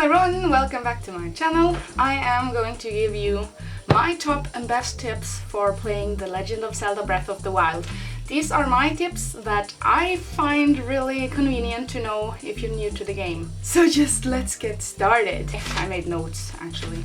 everyone, welcome back to my channel. I am going to give you my top and best tips for playing The Legend of Zelda Breath of the Wild. These are my tips that I find really convenient to know if you're new to the game. So just let's get started. I made notes actually.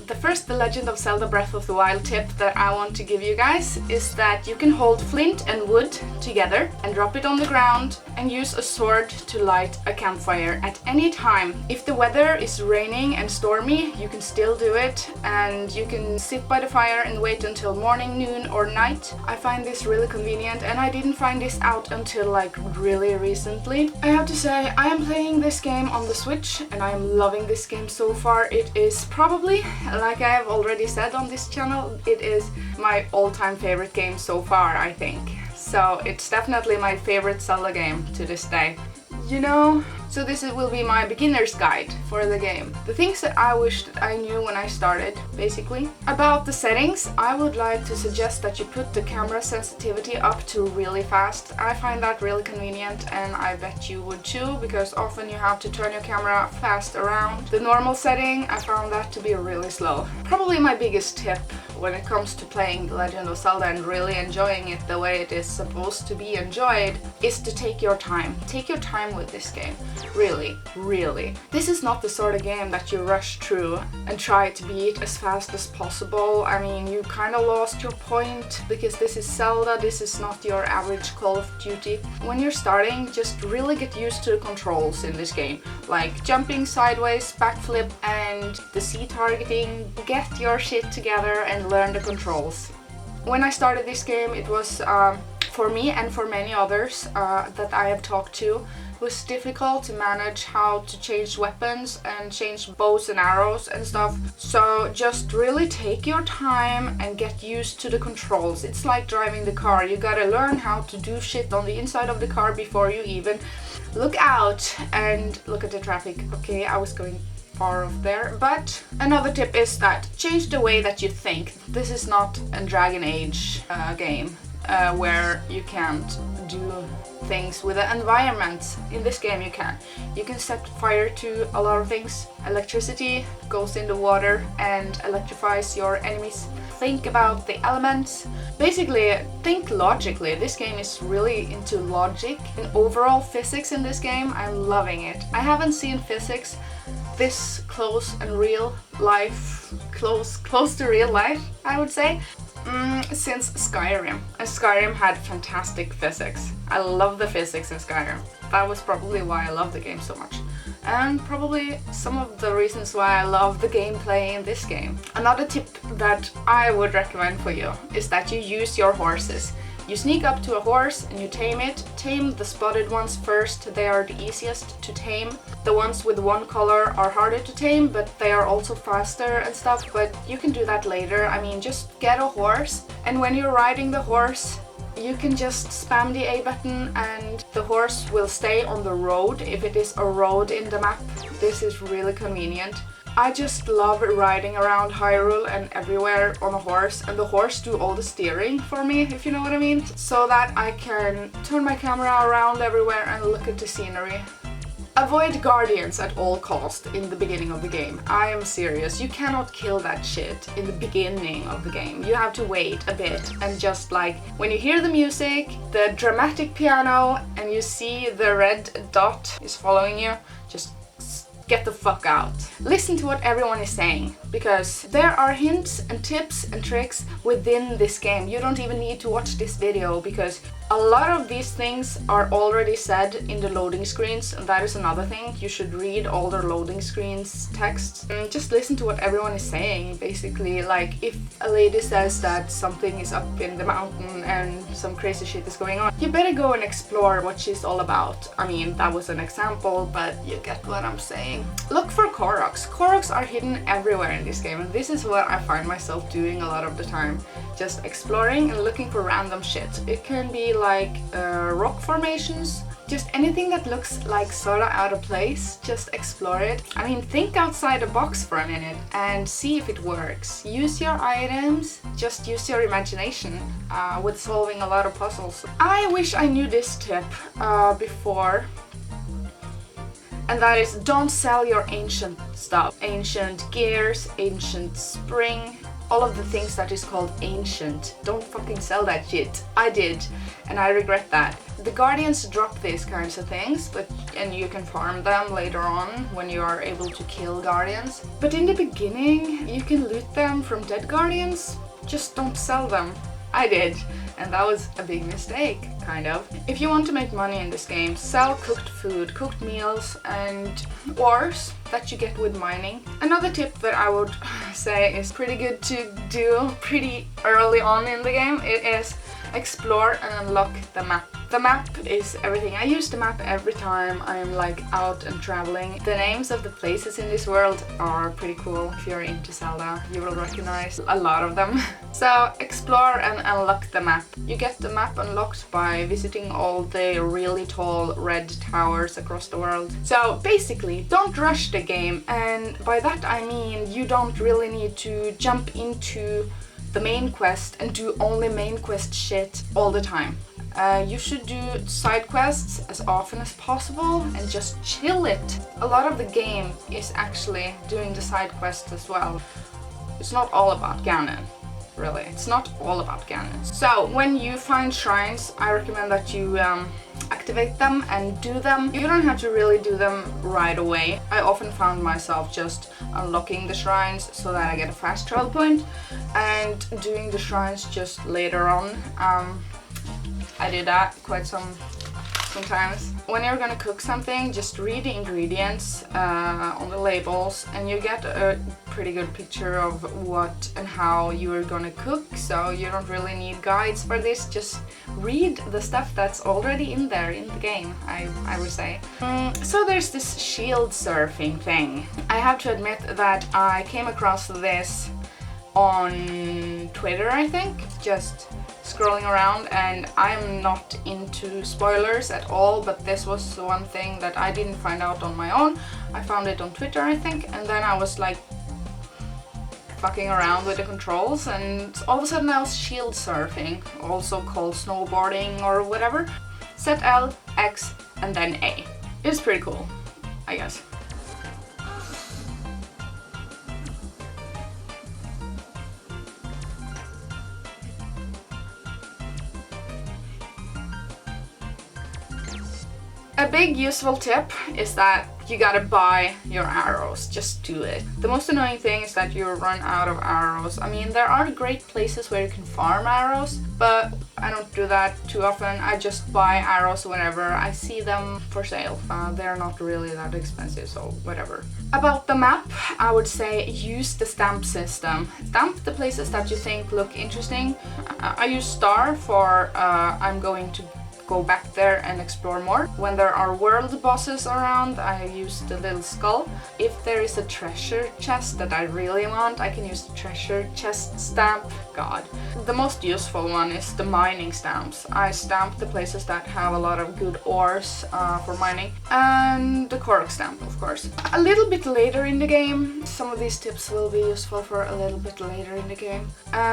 The first The Legend of Zelda Breath of the Wild tip that I want to give you guys is that you can hold flint and wood together and drop it on the ground and use a sword to light a campfire at any time. If the weather is raining and stormy, you can still do it, and you can sit by the fire and wait until morning, noon or night. I find this really convenient, and I didn't find this out until like really recently. I have to say, I am playing this game on the Switch and I am loving this game so far. It is probably, like I have already said on this channel, it is my all-time favorite game so far, I think. So it's definitely my favorite Zelda game to this day. You know, so this will be my beginner's guide for the game. The things that I wish that I knew when I started, basically. About the settings, I would like to suggest that you put the camera sensitivity up to really fast. I find that really convenient, and I bet you would too, because often you have to turn your camera fast around. The normal setting, I found that to be really slow. Probably my biggest tip when it comes to playing The Legend of Zelda and really enjoying it the way it is supposed to be enjoyed is to take your time. Take your time with this game. Really, really. This is not the sort of game that you rush through and try to beat as fast as possible. I mean, you kind of lost your point because this is Zelda, this is not your average Call of Duty. When you're starting, just really get used to the controls in this game, like jumping sideways, backflip, and the C targeting. Get your shit together and learn the controls. When I started this game, it was for me and for many others that I have talked to, it was difficult to manage how to change weapons and change bows and arrows and stuff. So just really take your time and get used to the controls. It's like driving the car. You gotta learn how to do shit on the inside of the car before you even look out and look at the traffic. Okay, I was going far off there. But another tip is that change the way that you think. This is not a Dragon Age game where you can't do things with the environment. In this game you can. You can set fire to a lot of things. Electricity goes in the water and electrifies your enemies. Think about the elements. Basically, think logically. This game is really into logic and overall physics in this game. I'm loving it. I haven't seen physics this close and real life, close to real life, I would say, since Skyrim. And Skyrim had fantastic physics. I love the physics in Skyrim. That was probably why I love the game so much. And probably some of the reasons why I love the gameplay in this game. Another tip that I would recommend for you is that you use your horses. You sneak up to a horse and you tame it. Tame the spotted ones first, they are the easiest to tame. The ones with one color are harder to tame, but they are also faster and stuff, but you can do that later. I mean, just get a horse, and when you're riding the horse, you can just spam the A button and the horse will stay on the road if it is a road in the map. This is really convenient. I just love riding around Hyrule and everywhere on a horse, and the horse do all the steering for me, if you know what I mean, so that I can turn my camera around everywhere and look at the scenery. Avoid guardians at all costs in the beginning of the game. I am serious, you cannot kill that shit in the beginning of the game. You have to wait a bit and just like when you hear the music, the dramatic piano, and you see the red dot is following you, just get the fuck out. Listen to what everyone is saying, because there are hints and tips and tricks within this game. You don't even need to watch this video, because a lot of these things are already said in the loading screens, and that is another thing. You should read all the loading screens texts and just listen to what everyone is saying. Basically, like if a lady says that something is up in the mountain and some crazy shit is going on, you better go and explore what she's all about. I mean, that was an example, but you get what I'm saying. Look for Koroks. Koroks are hidden everywhere in this game, and this is what I find myself doing a lot of the time. Just exploring and looking for random shit. It can be like rock formations, just anything that looks like sorta out of place, just explore it. I mean, think outside the box for a minute and see if it works. Use your items, just use your imagination with solving a lot of puzzles. I wish I knew this tip before. and that is don't sell your ancient stuff. Ancient gears, ancient spring, all of the things that is called ancient. Don't fucking sell that shit. I did, and I regret that. The Guardians drop these kinds of things, and you can farm them later on when you are able to kill Guardians. But in the beginning, you can loot them from dead Guardians. Just don't sell them. I did, and that was a big mistake, kind of. If you want to make money in this game, sell cooked food, cooked meals, and ores that you get with mining. Another tip that I would say is pretty good to do pretty early on in the game, it is explore and unlock the map. The map is everything. I use the map every time I'm like out and traveling. The names of the places in this world are pretty cool. If you're into Zelda, you will recognize a lot of them. So explore and unlock the map. You get the map unlocked by visiting all the really tall red towers across the world. So basically, don't rush the game, and by that I mean you don't really need to jump into the main quest and do only main quest shit all the time. You should do side quests as often as possible and just chill it. A lot of the game is actually doing the side quests as well. It's not all about Ganon, really. It's not all about Ganon. So when you find shrines, I recommend that you activate them and do them. You don't have to really do them right away. I often found myself just unlocking the shrines so that I get a fast travel point and doing the shrines just later on. I did that quite sometimes. When you're gonna cook something, just read the ingredients on the labels and you get a pretty good picture of what and how you're gonna cook, so you don't really need guides for this. Just read the stuff that's already in there in the game, I would say. So there's this shield surfing thing. I have to admit that I came across this on Twitter, I think, just scrolling around, and I'm not into spoilers at all, but this was one thing that I didn't find out on my own. I found it on Twitter, I think, and then I was like fucking around with the controls, and all of a sudden I was shield surfing, also called snowboarding or whatever. Set L, X, and then A. It's pretty cool, I guess. A big useful tip is that you gotta buy your arrows. Just do it. The most annoying thing is that you run out of arrows. I mean, there are great places where you can farm arrows, but I don't do that too often. I just buy arrows whenever I see them for sale. They're not really that expensive, so whatever. About the map, I would say use the stamp system. Stamp the places that you think look interesting. I use star for I'm going to go back there and explore more. When there are world bosses around, I use the little skull. If there is a treasure chest that I really want, I can use the treasure chest stamp. God. The most useful one is the mining stamps. I stamp the places that have a lot of good ores for mining. And the cork stamp, of course. A little bit later in the game, some of these tips will be useful for a little bit later in the game.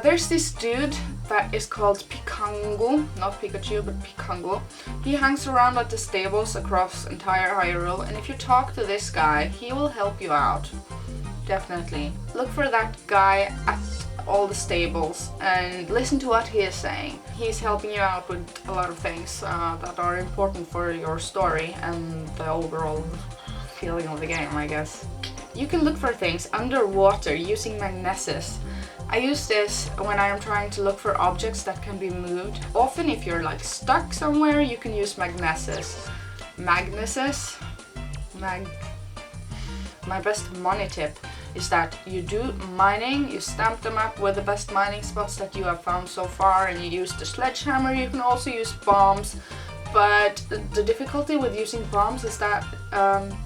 There's this dude that is called Pikango, not Pikachu, but Pikango. He hangs around at the stables across entire Hyrule, and if you talk to this guy, he will help you out. Definitely. Look for that guy at all the stables and listen to what he is saying. He's helping you out with a lot of things that are important for your story and the overall feeling of the game, I guess. You can look for things underwater using Magnesis. I use this when I am trying to look for objects that can be moved. Often if you're like stuck somewhere, you can use Magnesis. My best money tip is that you do mining, you stamp them up with the best mining spots that you have found so far, and you use the sledgehammer. You can also use bombs, but the difficulty with using bombs is that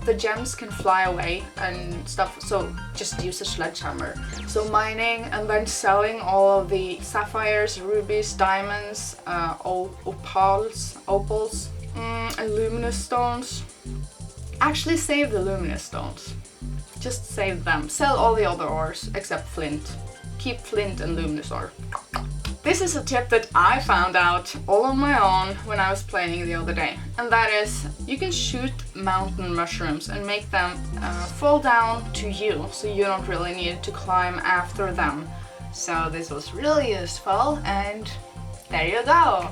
the gems can fly away and stuff, so just use a sledgehammer. So mining and then selling all of the sapphires, rubies, diamonds, opals, and luminous stones. Actually save the luminous stones. Just save them. Sell all the other ores except flint. Keep flint and luminous ore. This is a tip that I found out all on my own when I was playing the other day, and that is you can shoot mountain mushrooms and make them fall down to you, so you don't really need to climb after them. So this was really useful, and there you go.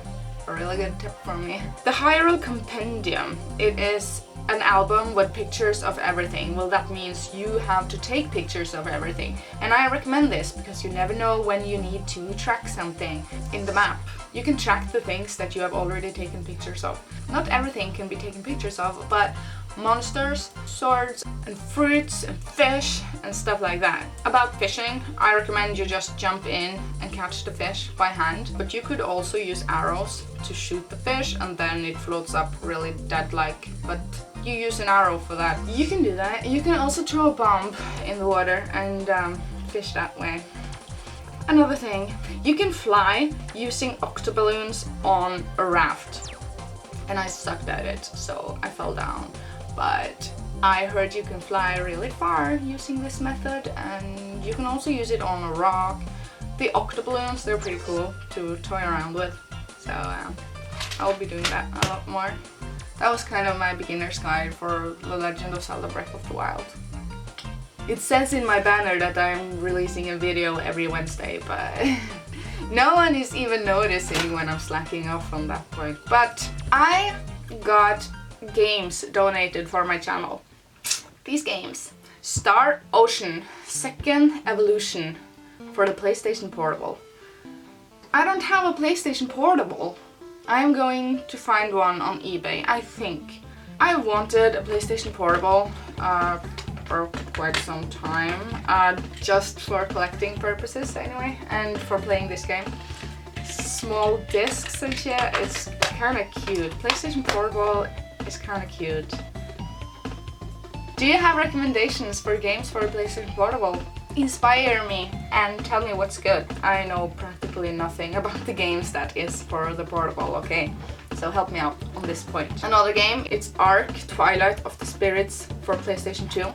A really good tip for me. The Hyrule Compendium. It is an album with pictures of everything. Well, that means you have to take pictures of everything. And I recommend this because you never know when you need to track something in the map. You can track the things that you have already taken pictures of. Not everything can be taken pictures of, but monsters, swords, and fruits, and fish, and stuff like that. About fishing, I recommend you just jump in and catch the fish by hand, but you could also use arrows to shoot the fish, and then it floats up really dead-like, but you use an arrow for that. You can do that. You can also throw a bomb in the water and fish that way. Another thing, you can fly using octoballoons on a raft. And I sucked at it, so I fell down. But I heard you can fly really far using this method, and you can also use it on a rock. The octoballoons, they're pretty cool to toy around with, so I'll be doing that a lot more. That was kind of my beginner's guide for The Legend of Zelda Breath of the Wild. It says in my banner that I'm releasing a video every Wednesday, but no one is even noticing when I'm slacking off from that point. But I got games donated for my channel. These games: Star Ocean Second Evolution for the PlayStation Portable. I don't have a PlayStation Portable. I'm going to find one on eBay, I think. I wanted a PlayStation Portable for quite some time, just for collecting purposes anyway, and for playing this game. Small discs and shit, it's kinda cute. PlayStation Portable is kinda cute. Do you have recommendations for games for PlayStation Portable? Inspire me and tell me what's good. I know practically nothing about the games that is for the portable, okay? So help me out on this point. Another game, it's Ark Twilight of the Spirits for PlayStation 2.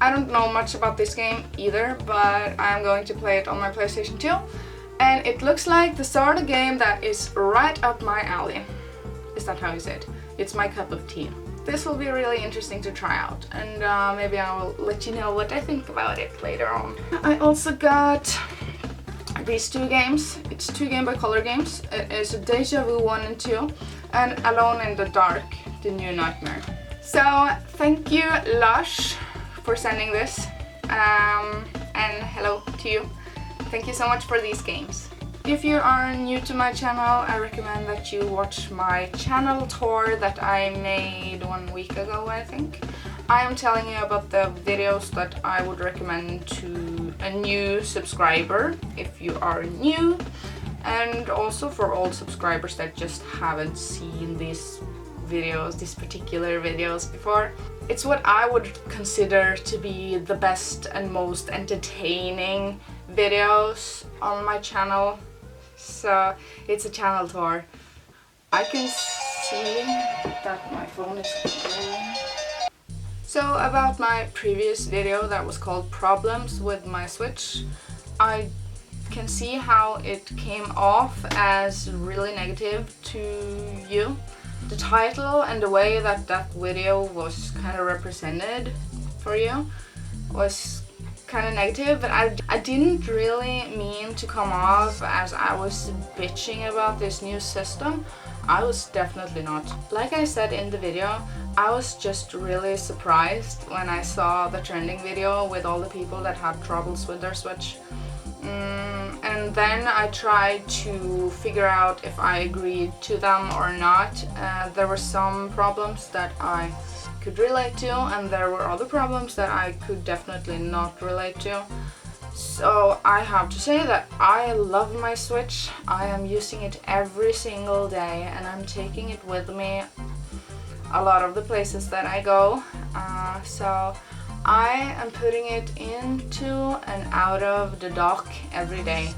I don't know much about this game either, but I'm going to play it on my PlayStation 2. And it looks like the sort of game that is right up my alley. Is that how you say it? It's my cup of tea. This will be really interesting to try out, and maybe I will let you know what I think about it later on. I also got these two games. It's two Game Boy Color games. It is Deja Vu 1 and 2 and Alone in the Dark, The New Nightmare. So thank you, Lush, for sending this, and hello to you. Thank you so much for these games. If you are new to my channel, I recommend that you watch my channel tour that I made 1 week ago, I think. I am telling you about the videos that I would recommend to a new subscriber if you are new, and also for old subscribers that just haven't seen these videos, these particular videos before. It's what I would consider to be the best and most entertaining videos on my channel. So it's a channel tour. I can see that my phone is going. So about my previous video that was called Problems with my Switch, I can see how it came off as really negative to you. The title and the way that that video was kind of represented for you was kind of negative, but I didn't really mean to come off as I was bitching about this new system. I was definitely not. Like I said in the video, I was just really surprised when I saw the trending video with all the people that had troubles with their Switch. And then I tried to figure out if I agreed to them or not. There were some problems that I could relate to, and there were other problems that I could definitely not relate to. So I have to say that I love my Switch. I am using it every single day, and I'm taking it with me a lot of the places that I go. So I am putting it into and out of the dock every day.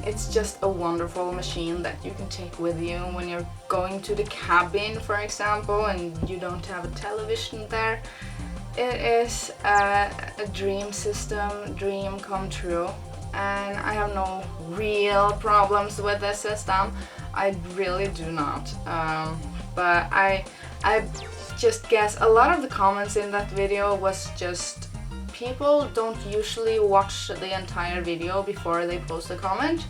It's just a wonderful machine that you can take with you when you're going to the cabin, for example, and you don't have a television there. It is a dream system, dream come true. and I have no real problems with this system. I really do not. But I just guess a lot of the comments in that video was just people don't usually watch the entire video before they post a comment.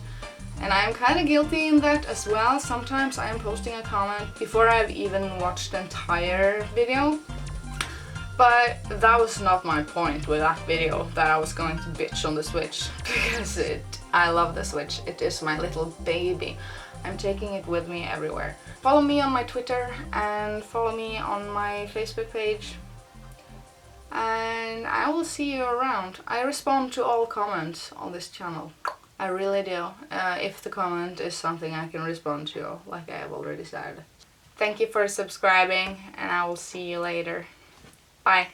And I'm kind of guilty in that as well. Sometimes I am posting a comment before I've even watched the entire video. But that was not my point with that video, that I was going to bitch on the Switch. Because I love the Switch. It is my little baby. I'm taking it with me everywhere. Follow me on my Twitter and follow me on my Facebook page. And I will see you around. I respond to all comments on this channel. I really do. If the comment is something I can respond to, like I have already said. Thank you for subscribing, and I will see you later. Bye.